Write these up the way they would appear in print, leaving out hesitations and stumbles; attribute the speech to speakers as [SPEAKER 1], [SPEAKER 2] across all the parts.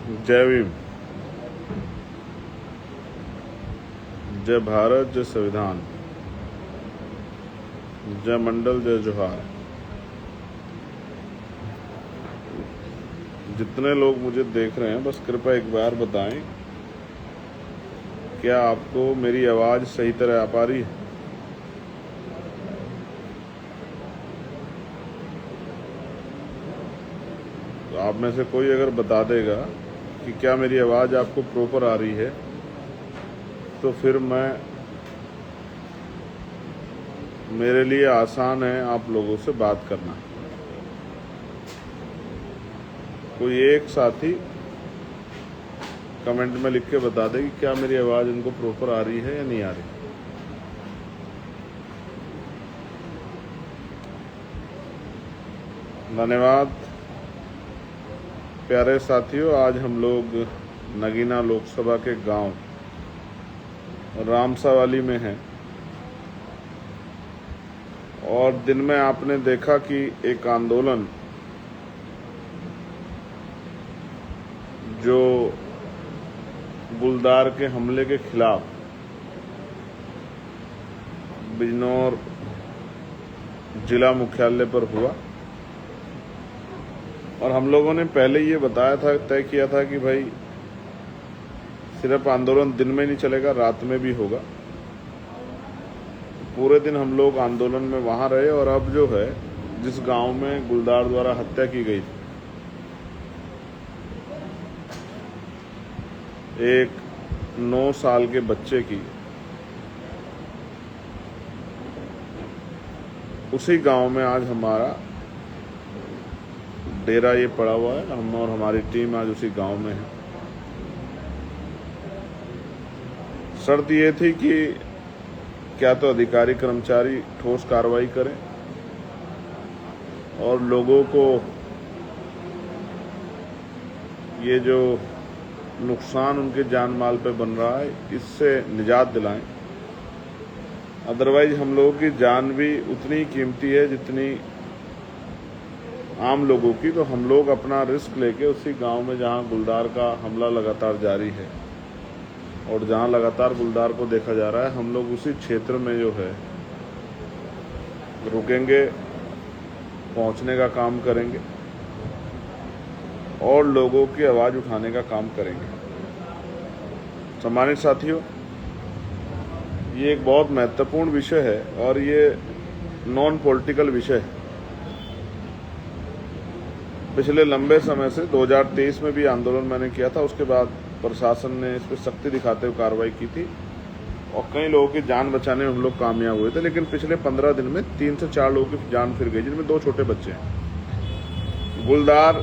[SPEAKER 1] जय भीम। जय भारत, जय संविधान, जय मंडल, जय जोहार। जितने लोग मुझे देख रहे हैं बस कृपया एक बार बताएं, क्या आपको मेरी आवाज़ सही तरह आ पा रही है? तो आप में से कोई अगर बता देगा कि क्या मेरी आवाज़ आपको प्रॉपर आ रही है, तो फिर मेरे लिए आसान है आप लोगों से बात करना। कोई एक साथी कमेंट में लिख के बता दे कि क्या मेरी आवाज़ इनको प्रॉपर आ रही है या नहीं आ रही। धन्यवाद प्यारे साथियों। आज हम लोग नगीना लोकसभा के गांव रामसावाली में हैं और दिन में आपने देखा कि एक आंदोलन जो गुलदार के हमले के खिलाफ बिजनौर जिला मुख्यालय पर हुआ, और हम लोगों ने पहले ये बताया था, तय किया था कि भाई सिर्फ आंदोलन दिन में नहीं चलेगा, रात में भी होगा। पूरे दिन हम लोग आंदोलन में वहां रहे। और अब जो है, जिस गांव में गुलदार द्वारा हत्या की गई थी, एक 9 साल के बच्चे की, उसी गांव में आज हमारा डेरा ये पड़ा हुआ है। हम और हमारी टीम आज उसी गांव में है। शर्त ये थी कि क्या तो अधिकारी कर्मचारी ठोस कार्रवाई करें और लोगों को ये जो नुकसान उनके जान माल पे बन रहा है, इससे निजात दिलाएं। अदरवाइज हम लोगों की जान भी उतनी ही कीमती है जितनी आम लोगों की। तो हम लोग अपना रिस्क लेके उसी गांव में, जहां गुलदार का हमला लगातार जारी है और जहां लगातार गुलदार को देखा जा रहा है, हम लोग उसी क्षेत्र में जो है रुकेंगे, पहुंचने का काम करेंगे और लोगों की आवाज़ उठाने का काम करेंगे। सम्मानित साथियों, ये एक बहुत महत्वपूर्ण विषय है और ये नॉन पॉलिटिकल विषय है। पिछले लंबे समय से 2023 में भी आंदोलन मैंने किया था, उसके बाद प्रशासन ने इस पर सख्ती दिखाते हुए कार्रवाई की थी और कई लोगों की जान बचाने में हम लोग कामयाब हुए थे। लेकिन पिछले 15 दिन में 3 से 4 लोगों की जान फिर गई, जिनमें 2 छोटे बच्चे हैं। गुलदार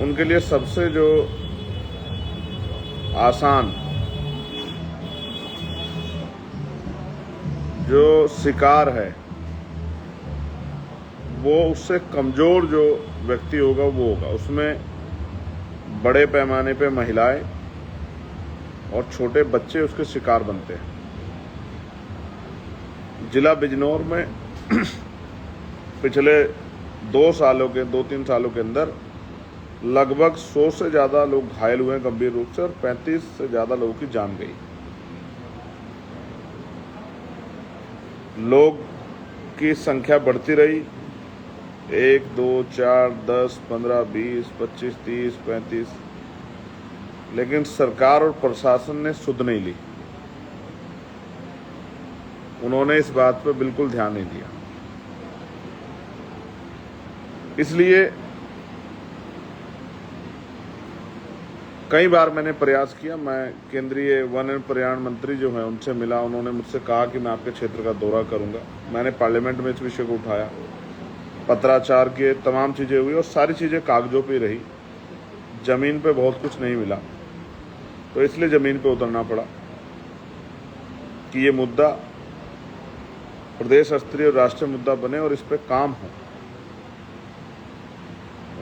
[SPEAKER 1] उनके लिए सबसे जो आसान, जो शिकार है, वो उससे कमजोर जो व्यक्ति होगा वो होगा। उसमें बड़े पैमाने पे महिलाएं और छोटे बच्चे उसके शिकार बनते हैं। जिला बिजनौर में पिछले 2-3 सालों के अंदर लगभग 100 से ज़्यादा लोग घायल हुए गंभीर रूप से और 35 से ज़्यादा लोगों की जान गई। लोग की संख्या बढ़ती रही, 1, 2, 4, 10, 15, 20, 25, 30, 35, लेकिन सरकार और प्रशासन ने सुध नहीं ली। उन्होंने इस बात पर बिल्कुल ध्यान नहीं दिया। इसलिए कई बार मैंने प्रयास किया। मैं केंद्रीय वन एवं पर्यावरण मंत्री जो हैं उनसे मिला। उन्होंने मुझसे कहा कि मैं आपके क्षेत्र का दौरा करूंगा। मैंने पार्लियामेंट में इस विषय को उठाया, पत्राचार किए, तमाम चीज़ें हुई और सारी चीज़ें कागजों पे रही। ज़मीन पे बहुत कुछ नहीं मिला, तो इसलिए ज़मीन पे उतरना पड़ा कि ये मुद्दा प्रदेश स्तरीय और राष्ट्रीय मुद्दा बने और इस पे काम हो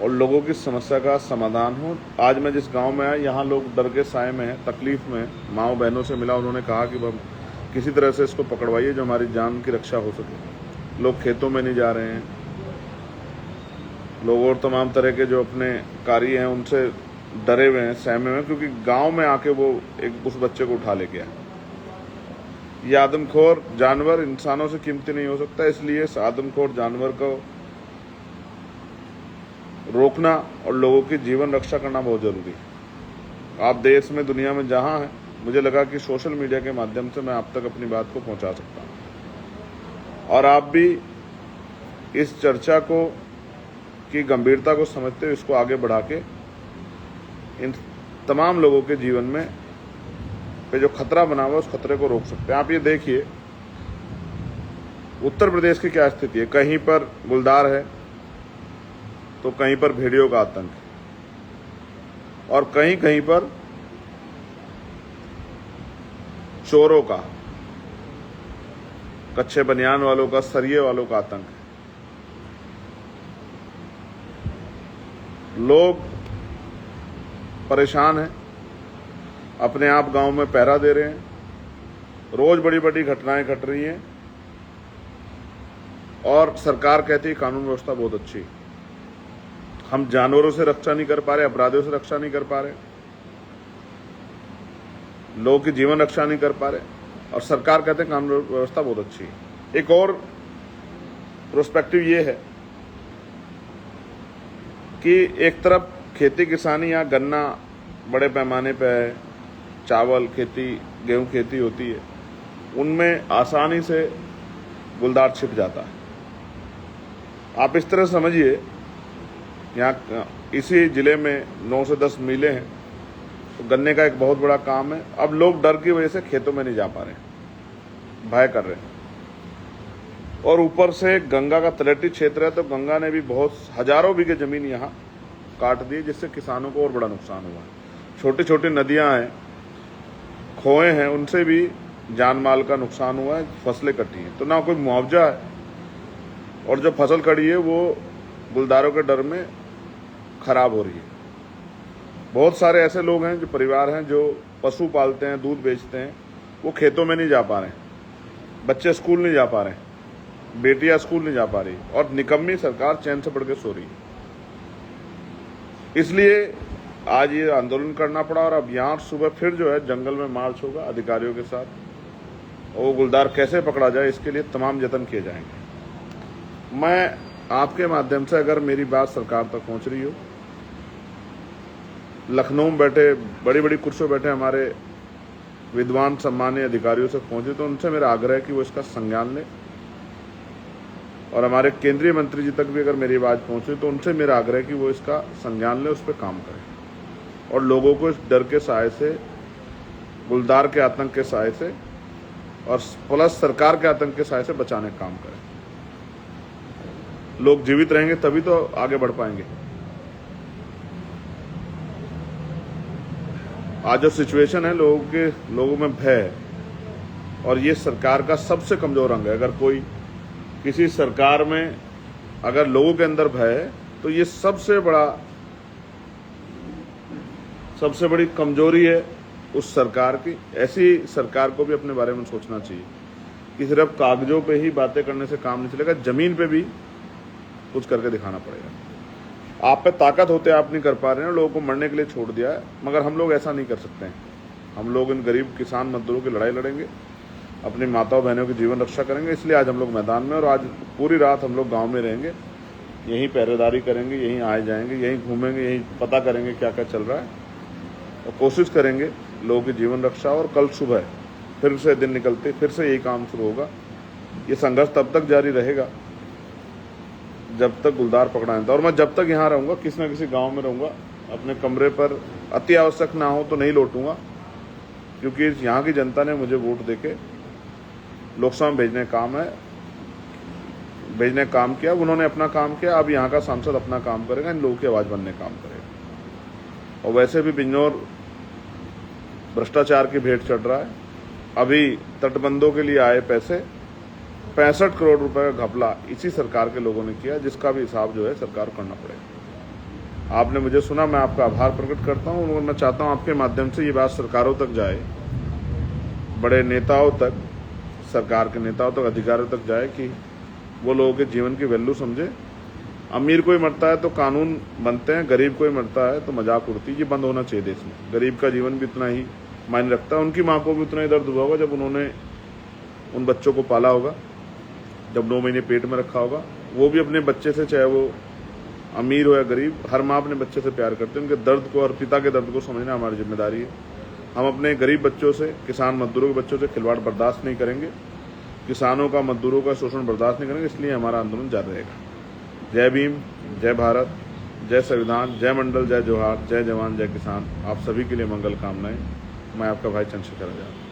[SPEAKER 1] और लोगों की समस्या का समाधान हो। आज मैं जिस गांव में आया, यहाँ लोग डर के साए में हैं, तकलीफ में हैं। माँओं बहनों से मिला, उन्होंने कहा कि किसी तरह से इसको पकड़वाइए जो हमारी जान की रक्षा हो सके। लोग खेतों में नहीं जा रहे हैं, लोग और तमाम तरह के जो अपने कार्य हैं उनसे डरे हुए हैं, सहमे हुए हैं, क्योंकि गांव में आके वो उस बच्चे को उठा ले गया। ये आदमखोर जानवर इंसानों से कीमती नहीं हो सकता, इसलिए इस आदमखोर जानवर को रोकना और लोगों की जीवन रक्षा करना बहुत जरूरी है। आप देश में, दुनिया में जहां हैं, मुझे लगा कि सोशल मीडिया के माध्यम से मैं आप तक अपनी बात को पहुंचा सकता हूं, और आप भी इस चर्चा को की गंभीरता को समझते हुए इसको आगे बढ़ा के इन तमाम लोगों के जीवन में पे जो खतरा बना हुआ उस खतरे को रोक सकते हैं। आप ये देखिए उत्तर प्रदेश की क्या स्थिति है। कहीं पर गुलदार है तो कहीं पर भेड़ियों का आतंक है, और कहीं कहीं पर चोरों का, कच्चे बनियान वालों का, सरिये वालों का आतंक है। लोग परेशान हैं, अपने आप गांव में पहरा दे रहे हैं, रोज बड़ी बड़ी घटनाएं घट रही हैं, और सरकार कहती है कानून व्यवस्था बहुत अच्छी है। हम जानवरों से रक्षा नहीं कर पा रहे, अपराधियों से रक्षा नहीं कर पा रहे, लोगों की जीवन रक्षा नहीं कर पा रहे, और सरकार कहते हैं कानून व्यवस्था बहुत अच्छी है। एक और प्रोस्पेक्टिव ये है कि एक तरफ खेती किसानी या गन्ना बड़े पैमाने पे है, चावल खेती, गेहूं खेती होती है, उनमें आसानी से गुलदार छिप जाता है। आप इस तरह समझिए, यहाँ इसी जिले में 9 से 10 मिलें हैं, तो गन्ने का एक बहुत बड़ा काम है। अब लोग डर की वजह से खेतों में नहीं जा पा रहे, भय कर रहे हैं, और ऊपर से गंगा का तलहटी क्षेत्र है, तो गंगा ने भी बहुत हजारों बीघे जमीन यहाँ काट दी, जिससे किसानों को और बड़ा नुकसान हुआ है। छोटी छोटी नदियां हैं, खोए हैं, उनसे भी जान माल का नुकसान हुआ है, फसलें कटी हैं, तो ना कोई मुआवजा है, और जो फसल कटी है वो गुलदारों के डर में खराब हो रही है। बहुत सारे ऐसे लोग हैं, जो परिवार हैं, जो पशु पालते हैं, दूध बेचते हैं, वो खेतों में नहीं जा पा रहे हैं, बच्चे स्कूल नहीं जा पा रहे हैं, बेटियां स्कूल नहीं जा पा रही, और निकम्मी सरकार चैन से पड़ के सो रही है। इसलिए आज ये आंदोलन करना पड़ा, और अब यहाँ सुबह फिर जो है जंगल में मार्च होगा अधिकारियों के साथ, और वो गुलदार कैसे पकड़ा जाए इसके लिए तमाम यत्न किए जाएंगे। मैं आपके माध्यम से, अगर मेरी बात सरकार तक पहुंच रही हो, लखनऊ में बैठे, बड़ी बड़ी कुर्सियों बैठे हमारे विद्वान सम्मानीय अधिकारियों से पहुंचे, तो उनसे मेरा आग्रह है कि वो इसका संज्ञान लें, और हमारे केंद्रीय मंत्री जी तक भी अगर मेरी आवाज पहुंचे तो उनसे मेरा आग्रह है कि वो इसका संज्ञान लें, उस पर काम करें, और लोगों को इस डर के साए से, गुलदार के आतंक के साए से, और प्लस सरकार के आतंक के साए से बचाने का काम करें। लोग जीवित रहेंगे तभी तो आगे बढ़ पाएंगे। आज जो सिचुएशन है, लोगों में भय है, और ये सरकार का सबसे कमजोर अंग है। अगर कोई किसी सरकार में, अगर लोगों के अंदर भय है, तो ये सबसे बड़ी कमजोरी है उस सरकार की। ऐसी सरकार को भी अपने बारे में सोचना चाहिए कि सिर्फ कागजों पे ही बातें करने से काम नहीं चलेगा, जमीन पे भी कुछ करके दिखाना पड़ेगा। आप पे ताकत होते आप नहीं कर पा रहे हैं, लोगों को मरने के लिए छोड़ दिया है, मगर हम लोग ऐसा नहीं कर सकते हैं। हम लोग इन गरीब किसान मजदूरों की लड़ाई लड़ेंगे, अपनी माताओं बहनों की जीवन रक्षा करेंगे। इसलिए आज हम लोग मैदान में, और आज पूरी रात हम लोग गांव में रहेंगे, यहीं पहरेदारी करेंगे, यहीं आए जाएंगे, यहीं घूमेंगे, यहीं पता करेंगे क्या क्या चल रहा है, और कोशिश करेंगे लोगों की जीवन रक्षा। और कल सुबह फिर से दिन निकलते फिर से यही काम शुरू होगा। ये संघर्ष तब तक जारी रहेगा जब तक गुलदार पकड़ा नहीं था, और मैं जब तक यहाँ रहूंगा, किसी न किसी गांव में रहूंगा, अपने कमरे पर अति आवश्यक ना हो तो नहीं लौटूंगा, क्योंकि यहाँ की जनता ने मुझे वोट देके लोकसभा में भेजने काम किया। उन्होंने अपना काम किया, अब यहाँ का सांसद अपना काम करेगा, इन लोगों की आवाज बनने काम करेगा। और वैसे भी बिजनौर भ्रष्टाचार की भेंट चढ़ रहा है। अभी तटबंधों के लिए आए पैसे 65 करोड़ रुपए का घपला इसी सरकार के लोगों ने किया, जिसका भी हिसाब जो है सरकार को करना पड़ेगा। आपने मुझे सुना, मैं आपका आभार प्रकट करता हूं, और मैं चाहता हूं आपके माध्यम से ये बात सरकारों तक जाए, बड़े नेताओं तक, सरकार के नेताओं तक, अधिकारियों तक जाए, कि वो लोगों के जीवन की वैल्यू समझे। अमीर कोई मरता है तो कानून बनते हैं, गरीब कोई मरता है तो मजाक उड़ती है। ये बंद होना चाहिए देश में। गरीब का जीवन भी उतना ही मायने रखता है, उनकी माँ को भी उतना ही दर्द हुआ होगा जब उन्होंने उन बच्चों को पाला होगा, जब 9 महीने पेट में रखा होगा। वो भी अपने बच्चे से, चाहे वो अमीर हो या गरीब, हर माँ अपने बच्चे से प्यार करते हैं। उनके दर्द को और पिता के दर्द को समझना हमारी जिम्मेदारी है। हम अपने गरीब बच्चों से, किसान मजदूरों के बच्चों से खिलवाड़ बर्दाश्त नहीं करेंगे, किसानों का, मजदूरों का शोषण बर्दाश्त नहीं करेंगे। इसलिए हमारा आंदोलन जारी रहेगा। जय भीम, जय भारत, जय संविधान, जय मंडल, जय जोहार, जय जवान, जय किसान। आप सभी के लिए मंगल कामनाएं। मैं आपका भाई चंद्रशेखर आजाद।